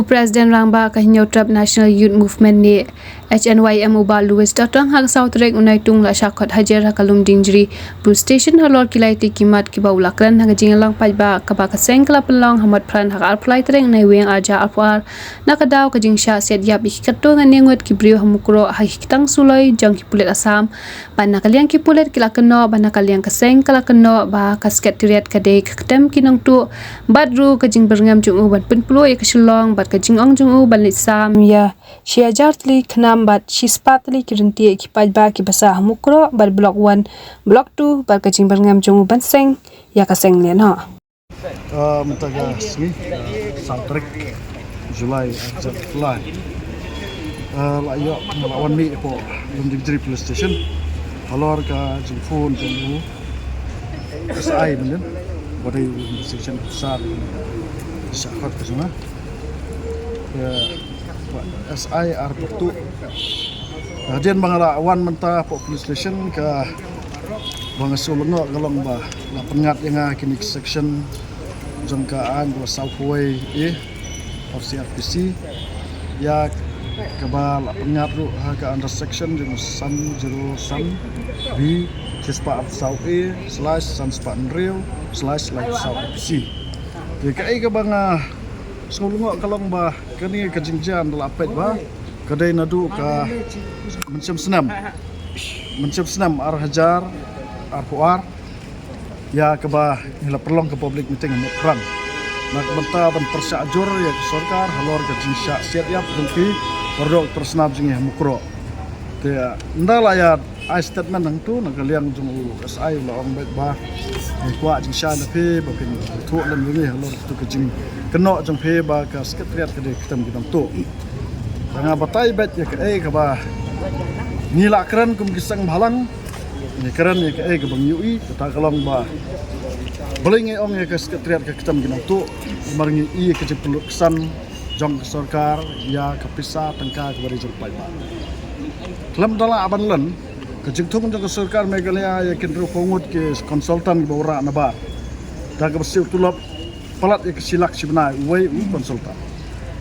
President Rangba Kahinyotrap National Youth Movement ni HNYM Uba Louis Datang hak South Rek unai tung la syakot hajar hakalum dingjri Police Station halor kilai ti kimat ki baulakran hak jingalang pajba ka ba ka sengkla pelong hamad pran hak alplai tereng nai weng aja alwar nakadaw ka jingsha set yap ikatto nganengot ki brio hamukro hakitang suloi jang ki pulet asam ban nakaliang ki pulet kilakeno ban nakaliang ka sengkla keno ba ka sekretariat ka de ketem kinang tu badru ka jing berngam jung ban penplo ya kesulong ka jing ong jung u balit sam ya shia jartli khnam bat shispatli kirinti ki pajba ki basa hamukro bal block 1 block 2 bal ka jing berngam jung ban seng ya ka seng len ha mentaga sini Santrek Julai ajak fly layo lawan ni po yung Digdri Police Station halor ka jing phone jung SI menen body section besar syakot ke sana ya SI artu hadian bangala awan mentah po police station ka bang sulungo galong ba la pengat yang kini section jangkaan dua Southway of CRPC ya kebal pengat ru ka under section jeng san jero san B Sispa South A / Sanspa Real / Life South PC di kai ka bang sulungo galong ba kani ka jingjan la pet ba kadai nadu ka mencem senam ar hajar ar puar ya keba hila perlong ke public meeting mo kran nak benta ban persajur ya sarkar halor ke jinsya siat yap dengki perdok persnab jingi mukro te ndala ya I statement nang tu nak liang jung SI la ong bet ba kwa jinsya na pe ba pin thu lam ni halor tu ke jing keno jung pe ba ka sekretariat ke kitam kitam tu nga batai bet ya ke ba nila kran kum kisang balang ni kran ya ke bang UI ta kalong ba boleh nge ong ya ke sekretariat ke kitam ginang tu marngi I ke jepuluk kesan jong sarkar ya ke pisa tengka ke bari jumpai ba kelam dala aban len ke jingtung jong sarkar Meghalaya ya kin ru pongut ke konsultan ke bawra na ba da ke besi tulap palat ya ke silak sibna wei konsultan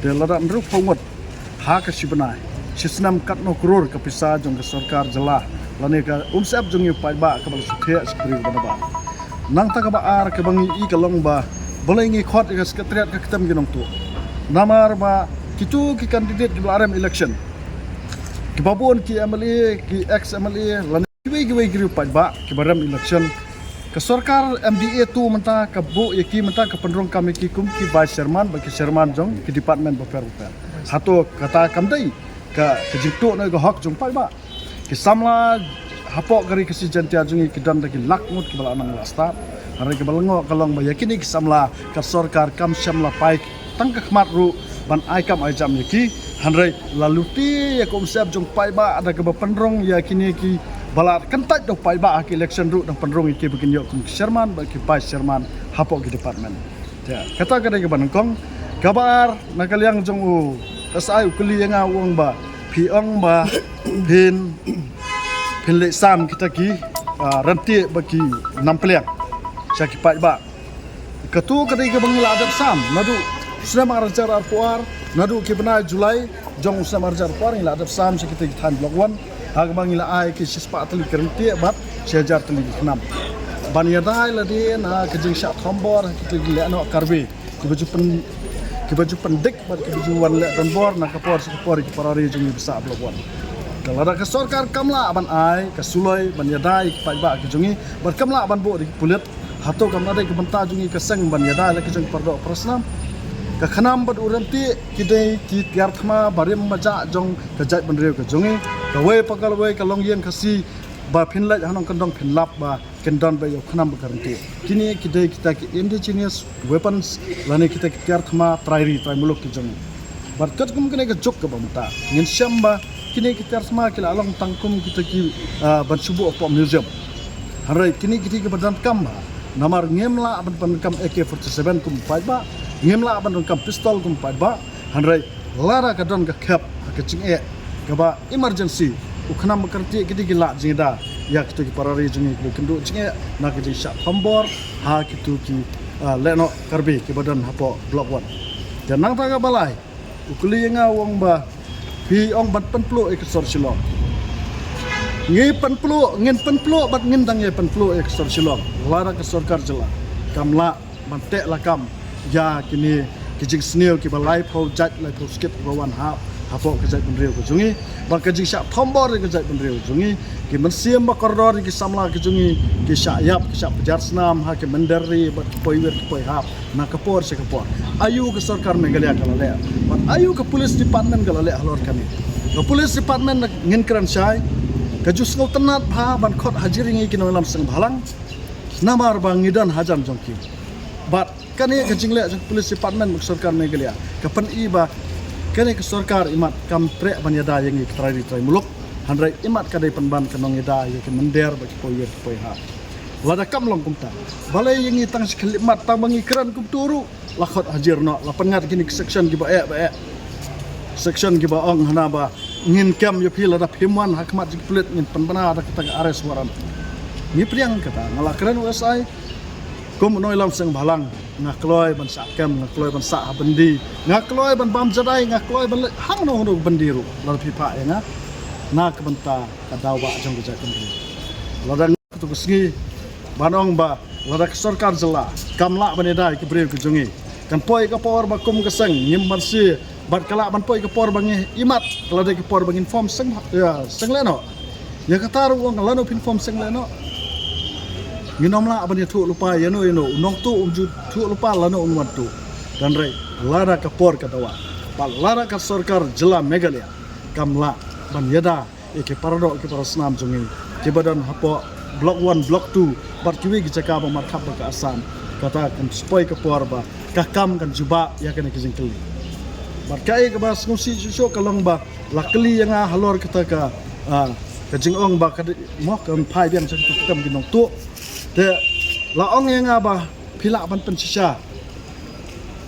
de lada ru pongut ha ke sibna sisnam katno kror ke pisa jong ke sarkar jelah lani ka umsap jong yu pai ba ke bal suthe sekri ba ba nang ta ka ba ar ke bangi I kalong ba boleh ngi khot ke sekretariat ke kitam ginong tu namar ba kitu ki candidate ki RM election ki babon ki MLA ki ex MLA lani giwe giru pai ba ki baram election ke sarkar MDA tu menta ka bu ki menta ka pendrong kami ki kum ki vice chairman ba ki chairman jong ki department bafer satu kata kamdai ka jingtu no ka hak jong pai ba ki samla hapok gari kasi jantia jungi kidan daki lakmut ki bala nang lasta hari ke balango kalong ba yakini ki samla ka sarkar kam samla pai tangka khmat ru ban ai kam ai jam yaki hanrai laluti ya kom sep jong pai ba ada ke pendrong yakini ki bala kentat do pai ba ki election ru dang pendrong ki bikin yo kum chairman ba ki vice chairman hapok ki department ya kata kadai ke banangkong kabar nakaliang jong u SI ukuli yang awang ba piong ba pin lek sam kita ki ranti bagi nampeliang syaki pai ba ketu kadai ke bangila adap sam nadu sudah mengajar arpuar nadu ki bena Julai jong sudah mengajar arpuar ila adap sam syaki tan blok 1 hak bangila ai ki sispa tali kerenti bat syajar tali 6 ban yadai la di na kejing syak thombor ki le no karbe ki baju pendek bat ki baju wan le ronbor na kapor ki parari jung bisa blok 1 kalau ada ke sarkar kamla aban ai ke suloi ban yadai ki pajba ke jungi bar kamla aban bo di pulit hato kamla dai ke benta jungi ke seng ban yadai la ke jung pardo prasnam ke khanam bad uranti ki dai ki tiar thma barim maja jong ke jai ban reu ke jungi ke we pakal we ke longyeng kasi ba phinlaj hanong kandong phinlap ba kendon ba yo khanam garanti kini ki dai kita ki indigenous weapons lani kita ki tiar thma trai muluk ki jungi bar kat kum kene ke jok ke bamta ngin syamba kini kita semua kila along tangkum kita ki ban subuh pom museum harai kini kita ke badan kam namar ngemla ban kam AK47 kum pai ba ngemla ban kam pistol kum pai ba harai lara ka don ka khap ka ching e ka ba emergency ukna makarti kita gila jingda ya kita ki parari jungi ku kendu ching e na ki sha thombor ha kitu ki leno karbi ki badan hapo block 1 dan nang ta ka balai ukuli nga wong ba pi ong bat penplu eksor silong ngi penplu ngin penplu bat ngin dang ye penplu eksor silong lara ke sarkar jela kamla mantek lakam ya kini kijing snil ki ba life ho jat life ho skip ba wan ha hapo ke jat penriu ke jungi ba kijing syak thombor ke jat penriu jungi ki mensiam ba koridor ki samla ke jungi ki syak yap ki syak pejar senam ha ki mendari ba poiwer poi hap na kapor se kapor ayu ke sarkar Meghalaya kalale bat ayu ke police department kalale halor kami ke police department ngin kran syai ke jusno tenat bha ban khot hajiringi ki nolam seng bhalang namar bang ngidan hajan jongki bat kani ke jingle police department ke sarkar Meghalaya ke pen i ba kani ke sarkar imat kam pre banyada yang trai muluk handrai imat kadai penban kanong ida ye ke mender ba poiwer poi ha lada kam long kumta balai yang tang sekelimat tang bangi keran kum turu lakhot hajir no la pengat gini section gi ba section gi ba ong hana ba ngin kam yo phi lada phimwan hakmat ji plet ngin penbana ada kita ares waram ni priang kata ngala keran USI kum noi lam seng balang ngakloi ban sak kam ngakloi ban sak bendi ngakloi ban bam jadai ngakloi ban hang no no bendiru la phi pa ya na kebenta kadawa jong gejak kendri lada tu kesngi banong ba lada sarkar jela kamla banedai ke breu ke jungi kan poi ke por ba kum ke seng nyim marsi bat kala ban poi ke por bangi imat lada ke por bangin form seng ya seng leno ya katar wong lano pin form seng leno nginom la ban thu lupa ya no nong tu umju thu lupa lano unwat tu dan rei lada ke por ke dawa ba lada ke sarkar jela Meghalaya kamla ban yada ke parado ke parasnam jungi ke badan hapo blok 1 blok 2 bat kiwi ke cakap ba markhap ke asam kata kan spoi ke por ba kakam kan juba ya kan ke jingkeli bat kai ke bas ngusi susu kalong ba lakli yang halor kita ka ke jingong ba ka mo kan pai biang cak kam ginong tu de laong yang ba pilak ban pensisa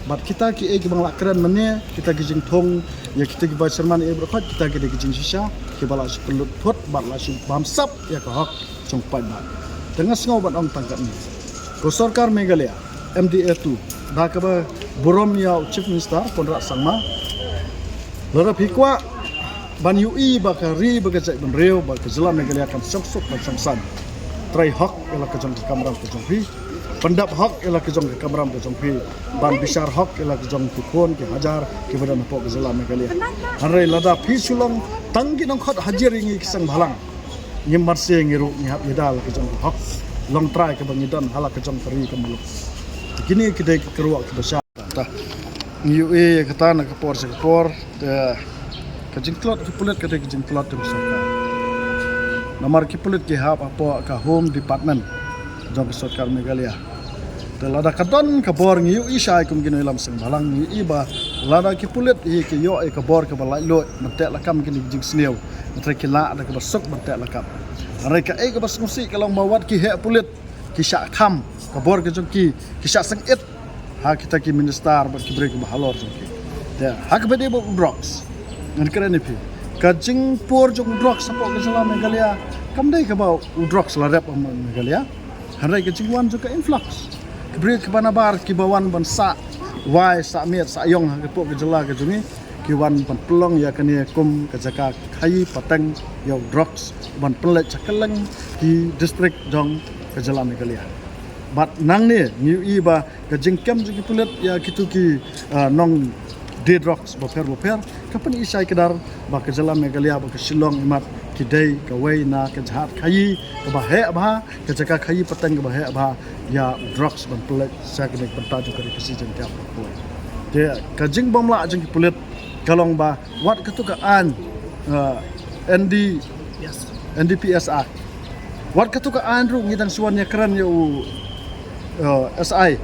bat kita ki bang lakran mane kita gijing thong ya kita ki basarman berkhot kita ki gijing sisa ki bala sepelut thot bat la su bamsap ya ka hak chong pai ba tengah sengau bat ong tangkat ni ko sarkar Meghalaya MDA 2 da ka ba borom ya chief minister Konrad Sangma lora phikwa ban UI ba ka ri ba ka jai ban reu ba ka jela Meghalaya kan sok ban samsan trai hak ela ka jong kamram ka jong pi pendap hak ialah kejong ke kamram ke jong pi ban bisar hak ialah kejong tukon ke hajar ke badan pok ke jela Meghalaya hanrai lada pi sulong tangki nong khot hajir ingi kisang balang ngim marse ngiru ngihap yedal kejong hak long try ke bangidan hala kejong teri ke muluk kini kedai ke keruak ke besar ta UE kata nak por se por kejing klot ke pulet kedai kejing klot ke besar nomor ke pulet ke hap apa ka home department jong ke sarkar Meghalaya lada kadon kabor ngi UI syai kum gino lam seng balang ngi iba lada ki pulet hi ki yo kabor ka balai lo mentek lakam gini jing sneu mentre ki la ada ka basok mentek lakam are ka ka bas musi kalau mawat ki he pulet ki syak kham kabor ka jong ki syak seng it ha kita ki minister ba ki brek ba halor jong ki ya ha ka bede bo drugs ngan keren ni ka jing por jong drugs sapo ka jela Meghalaya kam dai ka ba drugs la rap Meghalaya harai ka jing wan juga influx kebri ke banabar ki bawan ban sa wai sa miet sa yong ke pok ke jela ke jungi ki wan ban pelong ya kani kum ke jaka khai pateng yo drugs ban pelek cakeleng ki district jong ke jela Meghalaya bat nang ni new i ba ke jingkem jugi pulet ya kitu ki nong de drugs boper kapan isai kedar ba ke jela Meghalaya ba ke Shillong imat kidai ke wei na ke jahat khai ke bahe ba ke jaka khai pateng ke bahe ba ya drugs ban pelet saya kena bertajuk dari presiden tiap poin dia kajing bom la jeng pelet kalong ba wat ketukaan NDPS Act wat ketukaan ru ngidang suannya keren yo SI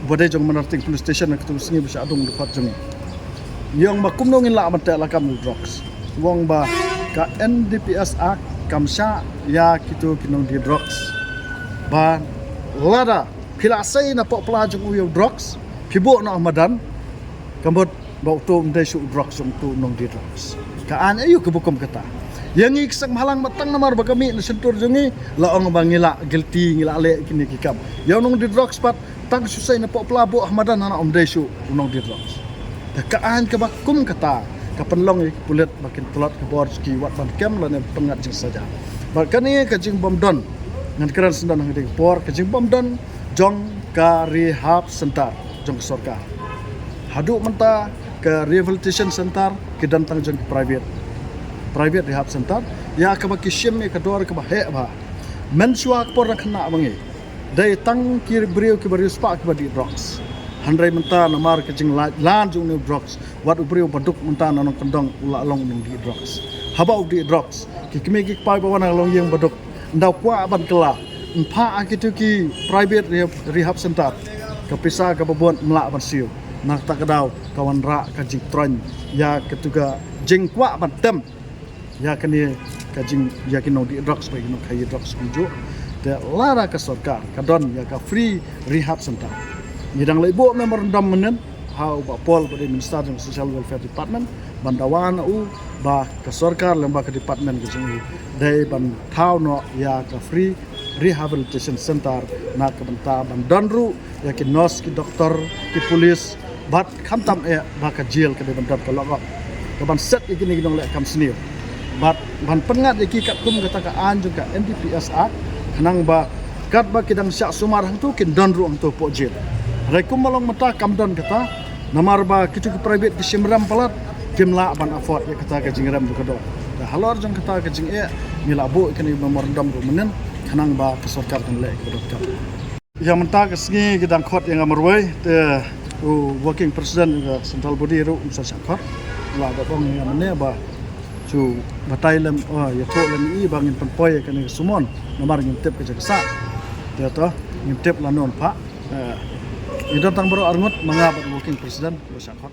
bodai jong menarting police station nak ketu singi bisa adung dekat jeng yang ba kumnongin la mate la kam drugs wong ba ka NDPS Act kamsha ya kitu kinong di drugs ba lada pilasai na pok pelajung uyo drugs pibo na Ahmadan kambot bau tu mdai su drugs tu nong di drugs kaan ayu kebukum kata yang iksang malang matang namar bagami na sentur jungi laong bangila guilty ngila le kini kikam yang nong di drugs pat tang susai na pok pelabo Ahmadan na mdai su nong di drugs kaan ke bakum kata ke penlong pulit makin telot ke bor ski wat ban kem lan pengat jing saja bahkan ni ke jing bom don ngan keran sendan hang ding por ke jing bom don jong ka rehab center jong sarkar hadu menta ke rehabilitation center ke dantang jong private rehab center ya ke baki shim ke dor ke bah ba mensua por kena bangi dai tang kir brio ke barius pak ke badi drugs handrai menta namar ke jing lan jung new drugs wat ubrio baduk menta nanong kendong ula long ning di drugs haba di drugs ki kimi ki pai bawana long yang baduk ndau kwa ban kela empa akitu ki private rehab center ke pisa ke babon melak ban siu nak tak kedau kawan rak ke jing tron ya ketuga jing kwa ban tem ya kini kajing ya kino di drugs bagi no kai drugs kunju de lara ke sarkar kadon ya ka free rehab center ngidang lebo member ndam menen how ba pol bagi minister dan social welfare department bandawan u ba ke sarkar lembaga department ke jingu dai ban thau no ya ka free rehabilitation center na ke benta ban donru ya ki nurse ki doktor ki polis bat khamtam ba ka jail ke ban ke logok ke ban set ikini ginong le kam senior bat ban pengat iki kat kum kata ka an juga NDPS Act hanang ba kat ba kidang syak sumar hang tu kin don ruang tu po jil rekum malong mata kam don kata namar ba kitu ke private ki simram palat kimla ban afford ya kata ka jingram du kedo da halor jong kata ka jing mila bo ikani memorandum ru menen hanang ba ke sarkar kan le kedo ka ya menta ke sngi kidang khot yang amarwai te working president central body ru umsa syakot la da bong yang mene ba chu batai lem ya to lem i bangin penpoy kan sumon nomor ngintip ke jaksa dia to ngintip lanon pak ini datang baru arngut mengabat working president Syakot